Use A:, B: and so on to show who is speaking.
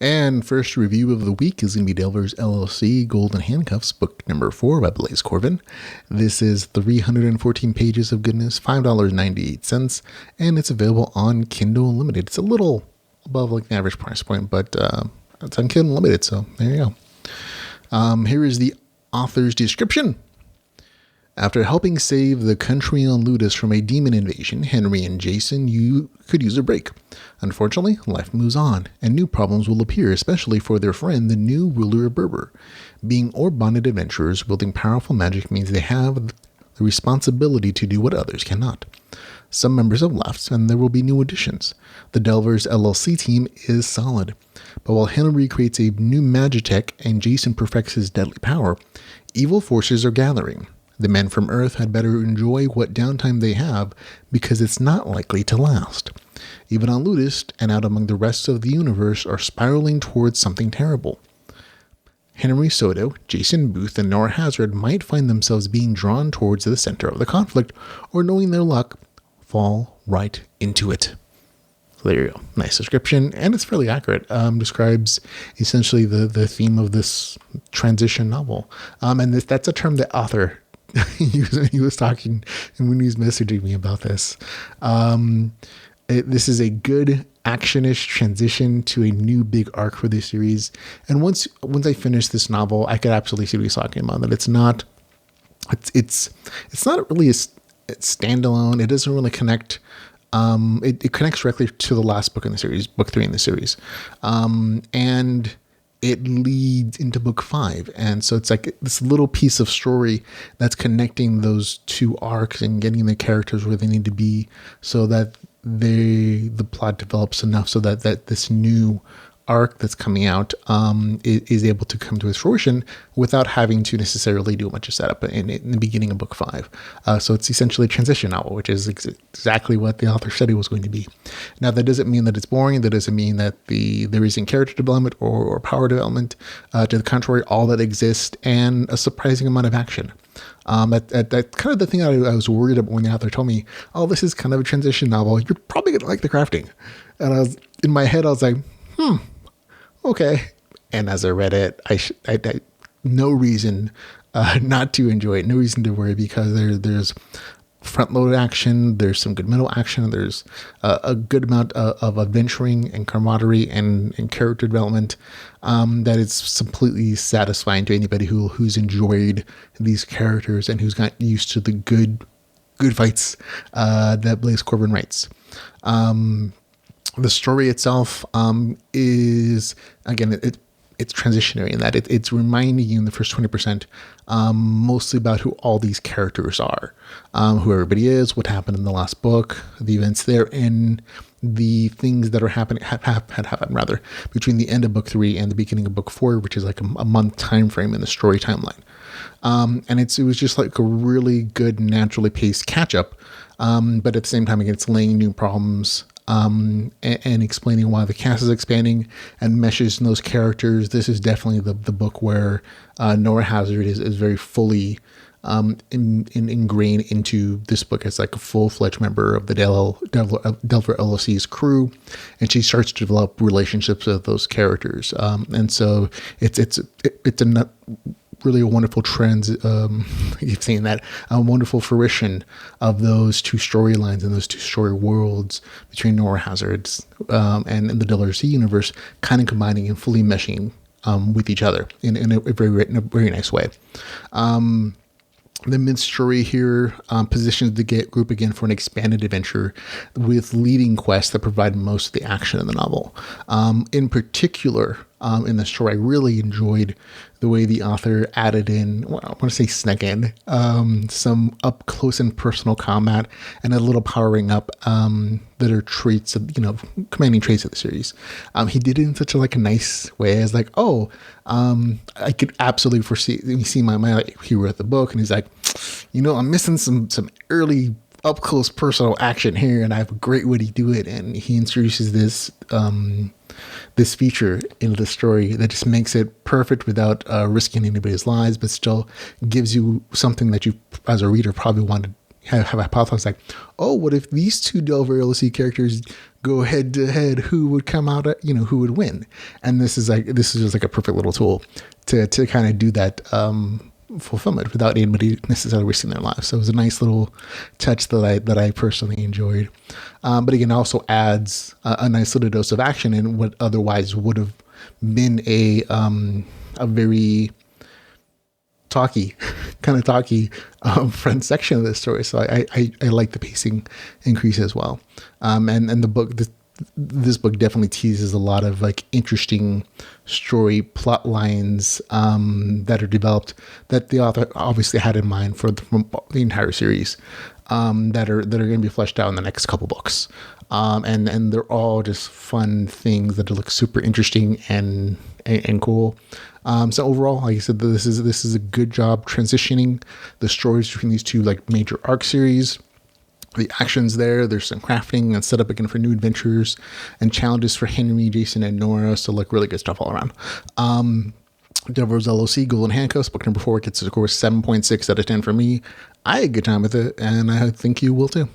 A: And first review of the week is going to be Delvers LLC Golden Handcuffs, book number 4 by Blaise Corvin. This is 314 pages of goodness, $5.98, and it's available on Kindle Unlimited. It's a little above like the average price point, but it's on Kindle Unlimited, so there you go. Here is the author's description. After helping save the country on Ludus from a demon invasion, Henry and Jason could use a break. Unfortunately, life moves on, and new problems will appear, especially for their friend, the new ruler of Berber. Being orb-Bonded adventurers wielding powerful magic means they have the responsibility to do what others cannot. Some members have left, and there will be new additions. The Delvers LLC team is solid. But while Henry creates a new magi-tech and Jason perfects his deadly power, evil forces are gathering. The men from Earth had better enjoy what downtime they have, because it's not likely to last. Even on Ludus and out among the rest of the universe are spiraling towards something terrible. Henry Sato, Jason Booth, and Nora Hazard might find themselves being drawn towards the center of the conflict, or knowing their luck, fall right into it. So there you go. Nice description, and it's fairly accurate. Describes essentially the theme of this transition novel. And that's a term that author he was talking and when he was messaging me about this. This is a good actionish transition to a new big arc for this series. And once I finish this novel, I could absolutely see what he's talking about. That it's not really a standalone. It doesn't really connect. It connects directly to the last book in the series, book 3 in the series, and it leads into book 5. And so it's like this little piece of story that's connecting those two arcs and getting the characters where they need to be, so that the plot develops enough so that this new arc that's coming out is able to come to its fruition without having to necessarily do a bunch of setup in the beginning of book 5. So it's essentially a transition novel, which is exactly what the author said it was going to be. Now, that doesn't mean that it's boring. That doesn't mean that there isn't character development or power development. To the contrary, all that exists, and a surprising amount of action. That kind of the thing I was worried about when the author told me, oh, this is kind of a transition novel. You're probably going to like the crafting. And in my head, I was like, okay. And as I read it, I no reason not to enjoy it, no reason to worry, because there's front load action, there's some good middle action, there's a good amount of adventuring and camaraderie and character development that is completely satisfying to anybody who's enjoyed these characters and who's got used to the good fights that Blaise Corvin writes. The story itself is, again, it's transitionary in that it's reminding you in the first 20% mostly about who all these characters are, who everybody is, what happened in the last book, the events there, and the things that are happening had happened rather between the end of book 3 and the beginning of book 4, which is like a month time frame in the story timeline. And it was just like a really good, naturally paced catch up, but at the same time, again, it's laying new problems and explaining why the cast is expanding and meshes in those characters. This is definitely the book where Nora Hazard is very fully ingrained into this book as like a full-fledged member of the Delver LLC's crew, and she starts to develop relationships with those characters. And so it's a really a wonderful you've seen that, a wonderful fruition of those two storylines and those two story worlds between Nora Hazard's and the Delvers universe, kind of combining and fully meshing with each other in a very nice way. The mid-story here positions the group again for an expanded adventure with leading quests that provide most of the action in the novel. In particular, in the story, I really enjoyed the way the author added in, well, I want to say snuck in, some up close and personal combat and a little powering up that are traits of, commanding traits of the series. He did it in such a nice way as I could absolutely foresee, you see my hero at the book, and he's like, I'm missing some early up close personal action here, and I have a great way to do it. And he introduces this feature into the story that just makes it perfect without risking anybody's lives, but still gives you something that you, as a reader, probably wanted have hypothesized like, oh, what if these two Delver LLC characters go head to head? Who would come out? Who would win? And this is just like a perfect little tool to kind of do that fulfillment without anybody necessarily risking their lives. So it was a nice little touch that I personally enjoyed. But again, it also adds a nice little dose of action in what otherwise would have been a very talky front section of this story. So I like the pacing increase as well. And the book, this book definitely teases a lot of like interesting story plot lines that are developed that the author obviously had in mind for the entire series that are going to be fleshed out in the next couple books. And they're all just fun things that look super interesting and cool. So overall, like I said, this is a good job transitioning the stories between these two like major arc series. The action's there's some crafting and setup again for new adventures and challenges for Henry, Jason, and Nora. So like really good stuff all around. Delvers LLC, Golden Handcuffs, book number 4 gets a score 7.6 out of 10 for me. I had a good time with it, and I think you will too.